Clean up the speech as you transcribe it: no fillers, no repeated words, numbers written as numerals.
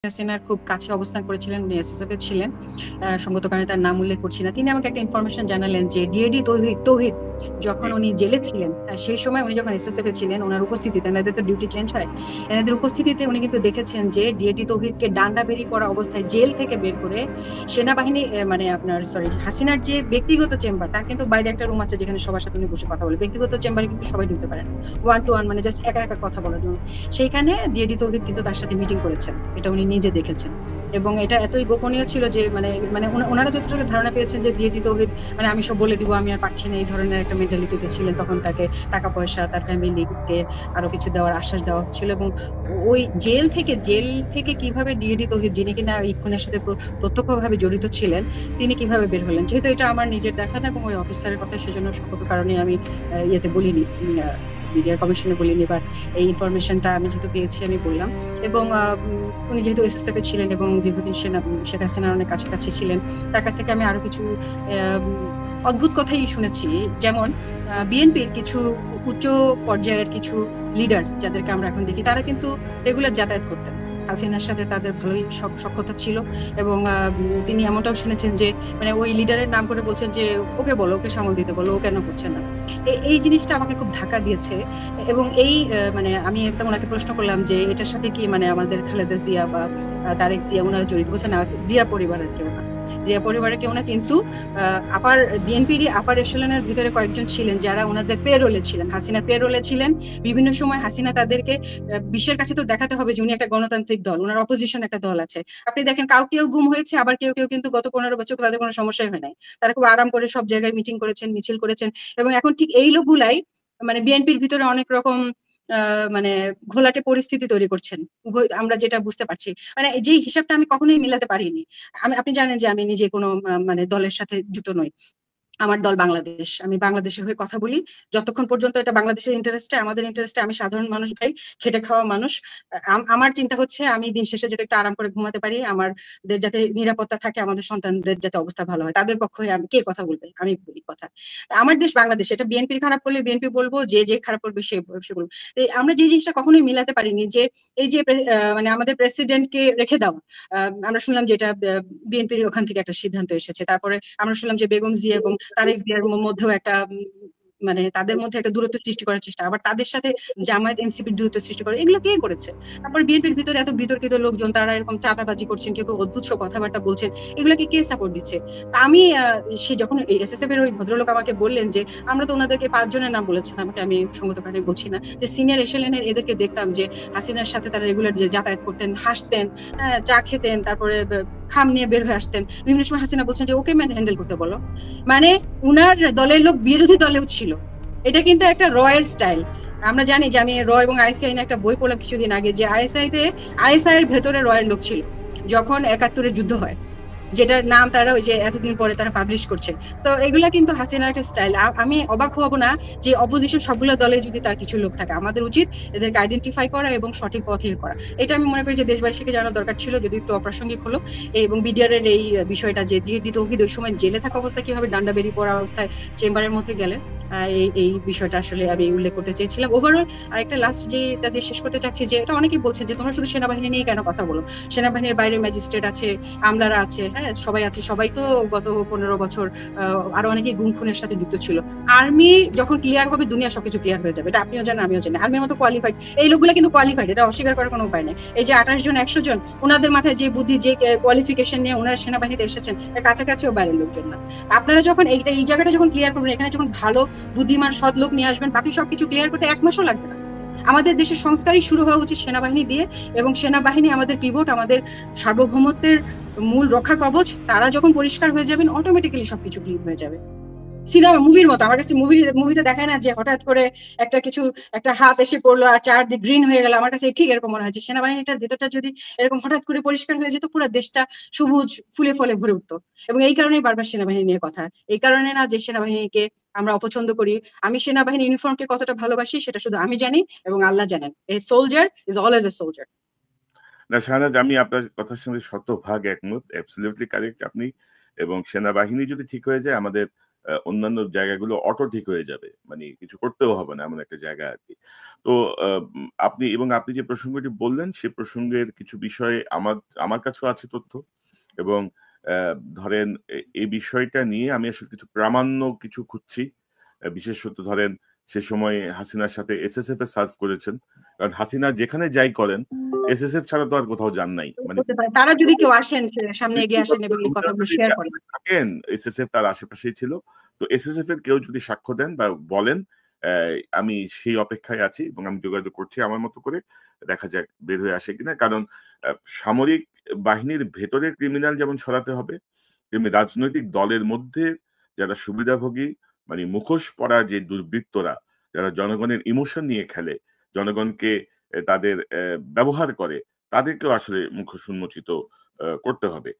হাসিনার খুব কাছে অবস্থান করেছিলেন, উনি এসএসএফ এ ছিলেন। সঙ্গত কারণে তার নাম উল্লেখ করছি না। তিনি আমাকে একটা ইনফরমেশন জানালেন যে ডিএডি তৌহিদ যখন জি। উনি জেলে ছিলেন, সেই সময় উনি যখন এসএসএফ এ ছিলেন, ওনার উপস্থিতিতে, এনাদের তো ডিউটি চেঞ্জ হয়, এনাদের উপস্থিতিতে উনি কিন্তু দেখেছেন যে ডিএডি তৌহিদকে ডান্ডা বেরি করা অবস্থায় জেল থেকে বের করে সেনাবাহিনী মানে আপনার হাসিনার যে ব্যক্তিগত চেম্বার, তার কিন্তু বাইরে একটা রুম আছে যেখানে সবার সাথে উনি বসে কথা বলে। ব্যক্তিগত চেম্বারে কিন্তু সবাই ঢুকতে পারেন, ওয়ান টু ওয়ান, মানে জাস্ট একা একা কথা বলার জন্য। সেইখানে ডিএডি তৌহিদ কিন্তু তার সাথে মিটিং করেছেন, এটা উনি নিজে দেখেছেন। এবং এটা এতই গোপনীয় ছিল যে মানে মানে ওনারা যতটুকু ধারণা পেয়েছেন যে ডিএডি তৌহিদ মানে আমি সব বলে দিব, আমি আর পারছি না, এই ধরনের একটা মেন্টালিটিতে ছিলেন। তখন তাকে টাকা পয়সা, তার ফ্যামিলিকে আরো কিছু দেওয়ার আশ্বাস দেওয়া হচ্ছিল। এবং ওই জেল থেকে কিভাবে ডিএডি তৌহিদ, যিনি কিনা এই খুনের সাথে প্রত্যক্ষভাবে জড়িত ছিলেন, তিনি কিভাবে বের হলেন, যেহেতু এটা আমার নিজের দেখা না এবং ওই অফিসারের কথা, সেজন্য সকল কারণে আমি ইয়েতে বলিনি, মিডিয়া কমিশনে বলিনি, বাট এই ইনফরমেশনটা আমি যেহেতু পেয়েছি আমি বললাম। এবং উনি যেহেতু এসএসএফ এ ছিলেন এবং দীর্ঘদিন শেখ হাসিনার অনেক কাছাকাছি ছিলেন, তার কাছ থেকে আমি আরো কিছু অদ্ভুত কথাই শুনেছি। যেমন বিএনপির কিছু উচ্চ পর্যায়ের কিছু লিডার যাদেরকে আমরা এখন দেখি, তারা কিন্তু রেগুলার যাতায়াত করতেন, হাসিনার সাথে তাদের ভালোই সখ্যতা ছিল। এবং তিনি এমনটাও শুনেছেন যে মানে ওই লিডারের নাম করে বলছেন যে ওকে বলো, ওকে সামাল দিতে বলো, ও কেন করছে না। এই জিনিসটা আমাকে খুব ধাক্কা দিয়েছে। এবং এই মানে আমি একটা ওনাকে প্রশ্ন করলাম যে এটার সাথে কি মানে আমাদের খালেদা জিয়া বা তারেক জিয়া ওনারা জড়িত? বলছে না, জিয়া পরিবারের কেউ না, জিয়া পরিবারের কেউ না। কিন্তু আপার বিএনপিরই আপার এশেলনের ভিতরে কয়েকজন ছিলেন যারা ওনাদের পেরোলে ছিলেন, হাসিনার পেরোলে ছিলেন। বিভিন্ন সময় হাসিনা তাদেরকে বিশ্বের কাছে তো দেখাতে হবে যে উনি একটা গণতান্ত্রিক দল, ওনার অপোজিশন একটা দল আছে। আপনি দেখেন কেউ গুম হয়েছে, আবার কেউ কেউ কিন্তু গত 15 বছর তাদের কোনো সমস্যাই হয় নাই, তারা খুব আরাম করে সব জায়গায় মিটিং করেছেন, মিছিল করেছেন। এবং এখন ঠিক এই লোকগুলাই মানে বিএনপির ভিতরে অনেক রকম মানে ঘোলাটে পরিস্থিতি তৈরি করছেন। আমরা যেটা বুঝতে পারছি, মানে যে হিসাবটা আমি কখনোই মিলাতে পারিনি। আপনি জানেন যে আমি নিজে কোনো মানে দলের সাথে যুক্ত নই, আমার দল বাংলাদেশ, আমি বাংলাদেশের হয়ে কথা বলি। যতক্ষণ পর্যন্ত এটা বাংলাদেশের ইন্টারেস্টে, আমাদের ইন্টারেস্টে, আমি সাধারণ মানুষ ভাই, খেটে খাওয়া মানুষ। আমার চিন্তা হচ্ছে আমি দিন শেষে যাতে একটু আরাম করে ঘুমাতে পারি, আমাদের যাতে নিরাপত্তা থাকে, আমাদের সন্তানদের যাতে অবস্থা ভালো হয়, তাদের পক্ষে আমি কে কথা বলবে, আমি বলি কথা। আমার দেশ বাংলাদেশ, এটা বিএনপির খারাপ করলে বিএনপি বলবো, যে খারাপ করবে সে বলবো। আমরা যে জিনিসটা কখনোই মিলাতে পারিনি যে এই যে মানে আমাদের প্রেসিডেন্টকে রেখে দেওয়া, আমরা শুনলাম যে এটা বিএনপির ওখান থেকে একটা সিদ্ধান্ত এসেছে। তারপরে আমরা শুনলাম যে বেগম জিয়া এবং তারেক জিয়ার মধ্যেও একটা মানে তাদের মধ্যে একটা দূরত্ব সৃষ্টি করার চেষ্টা, আবার তাদের সাথে জামায়াত এনসিপির দূরত্ব সৃষ্টি করে, এগুলো কে করেছে? তারপর বিএনপির ভিতরে এত বিতর্কিত লোকজন, তারা এরকম চাঁদাবাজি করছেন, কেউ অদ্ভুত সব কথাবার্তা বলছেন, এগুলোকে কে সাপোর্ট দিচ্ছে? তা আমি সে যখন এসএসএফ এর ওই ভদ্রলোক আমাকে বললেন যে আমরা তো ওনাদেরকে 5 জনের নাম বলেছেন, আমাকে, আমি সঙ্গত কারণে বলছি না, যে সিনিয়র এসেলেনের এদেরকে দেখতাম যে হাসিনার সাথে তারা রেগুলার যে যাতায়াত করতেন, হাসতেন, চা খেতেন, তারপরে খাম নিয়ে বের হয়ে আসতেন। বিভিন্ন সময় হাসিনা বলছেন যে ওকে হ্যান্ডেল করতে বলো। মানে উনার দলের লোক বিরোধী দলেও ছিল। এটা কিন্তু একটা রয়ের স্টাইল। আমরা জানি যে আমি র এবং আইএসআই নিয়ে একটা বই পড়লাম কিছুদিন আগে, যে আইএসআই এর ভেতরে রয়ের লোক ছিল যখন 71-এর যুদ্ধ হয়, যেটার নাম তারা ওই যে এতদিন পরে তারা পাবলিশ করছে। তো এগুলা কিন্তু হাসিনার একটা স্টাইল। আমি অবাক হব না যে অপোজিশন সবগুলো দলে যদি তার কিছু লোক থাকে, আমাদের উচিত এদেরকে আইডেন্টিফাই করা এবং সঠিক পথে করা। এটা আমি মনে করি যে দেশবাসীকে জানার দরকার ছিল, যদি একটু অপ্রাসঙ্গিক হলো। এবং বিডিআর এর এই বিষয়টা যে ডিএডি তৌহিদ ওই সময় জেলে থাকা অবস্থায় কিভাবে ডান্ডা বেরিয়ে পড়া অবস্থায় চেম্বারের মধ্যে গেলে, এই বিষয়টা আসলে আমি উল্লেখ করতে চেয়েছিলাম। ওভারঅল আরেকটা লাস্ট যেটা দিয়ে শেষ করতে চাচ্ছি, যে এটা অনেকেই বলছে যে তোমরা শুধু সেনাবাহিনী নিয়ে কেন কথা বলো, সেনাবাহিনীর বাইরে ম্যাজিস্ট্রেট আছে, আমলারা আছে, হ্যাঁ সবাই আছে, সবাই তো গত 15 বছর আরো অনেকেই গুম খুনের সাথে যুক্ত ছিল। আর্মি যখন ক্লিয়ার হবে, দুনিয়া সবকিছু ক্লিয়ার হয়ে যাবে, এটা আপনিও জানেন আমিও জানি। আর্মির মতো কোয়ালিফাইড এই লোকগুলো কিন্তু কোয়ালিফাইড, এটা অস্বীকার করার কোনো উপায় নেই। এই যে 28 জন 100 জন, ওনাদের মাথায় যে বুদ্ধি, যে কোয়ালিফিকেশন নিয়ে ওনারা সেনাবাহিনীতে এসেছেন, এর কাছাকাছিও বাইরের লোকজন না। আপনারা যখন এই জায়গাটা যখন ক্লিয়ার করবেন, এখানে যখন ভালো বুদ্ধিমান সৎ লোক নিয়ে আসবেন, বাকি সবকিছু ক্লিয়ার করতে 1 মাসও লাগবে না। আমাদের দেশের সংস্কারই শুরু হওয়া উচিত সেনাবাহিনী দিয়ে। এবং সেনাবাহিনী আমাদের পিভট, আমাদের সার্বভৌমত্বের মূল রক্ষা কবচ। তারা যখন পরিষ্কার হয়ে যাবেন, অটোমেটিক্যালি সবকিছু ক্লিন হয়ে যাবে। সিনেমা মুভির মতো, আমার কাছে মুভিতে দেখায় না যে হঠাৎ করে একটা হাত এসে পড়লো আর চারদিক গ্রিন হয়ে গেল, আমার কাছে ঠিক এরকম মনে হয় যে সেনাবাহিনীটার ভেতরটা যদি এরকম হঠাৎ করে পরিষ্কার হয়ে যেত, পুরো দেশটা সবুজ ফুলে ফলে ভরে উঠতো। এবং এই কারণেই বারবার সেনাবাহিনী নিয়ে কথা, এই কারণে না যে সেনাবাহিনীকে আমরা অপছন্দ করি। আমি সেনাবাহিনী ইউনিফর্মকে কতটা ভালোবাসি সেটা শুধু আমি জানি এবং আল্লাহ জানেন। A soldier is always a soldier. না শাহনাজ, আমি আপনার কথার সঙ্গে শতভাগ একমত, অ্যাবসলিউটলি কারেক্ট আপনি। এবং সেনাবাহিনী যদি ঠিক হয়ে যায়, আমাদের অন্যান্য জায়গাগুলো অটো ঠিক হয়ে যাবে। মানে কিছু করতেও হবে না এমন একটা জায়গা আরকি। তো আপনি যে প্রসঙ্গটি বললেন সে প্রসঙ্গের কিছু বিষয় আমার কাছেও আছে তথ্য এবং ধরেন এই বিষয়টা নিয়ে আমি আসলে কিছু প্রামাণ্য কিছু খুঁজছি। বিশেষত ধরেন সে সময় হাসিনার সাথে এসএসএফ এ সার্ভ করেছেন। কারণ হাসিনা যেখানে যাই করেন এসএসএফ ছাড়া তো আর কোথাও যান নাই। মানে হতে পারে তারা যদি কেউ আসেন সামনে এগিয়ে আসেন এবং এই উনিও কথাগুলো যদি শেয়ার করেন। থাকেন এসএসএফ তার আশেপাশেই ছিল। তো এসএসএফ এর কেউ যদি সাক্ষ্য দেন বা বলেন অ্যা আমি সেই অপেক্ষায় আছি এবং আমি যোগাযোগ করছি আমার মতো করে। দেখা যাক বের হয়ে আসে কিনা। কারণ আ সামরিক বাহিনীর ভেতরের ক্রিমিনাল যেমন সরাতে হবে, তেমনি রাজনৈতিক দলের মধ্যে যারা সুবিধাভোগী মানে মুখোশ পরা যে দুর্বৃত্তরা, যারা জনগণের ইমোশন নিয়ে খেলে, জনগণকে তাদের ব্যবহার করে, তাদেরকেও আসলে মুখোশ উন্মোচিত করতে হবে।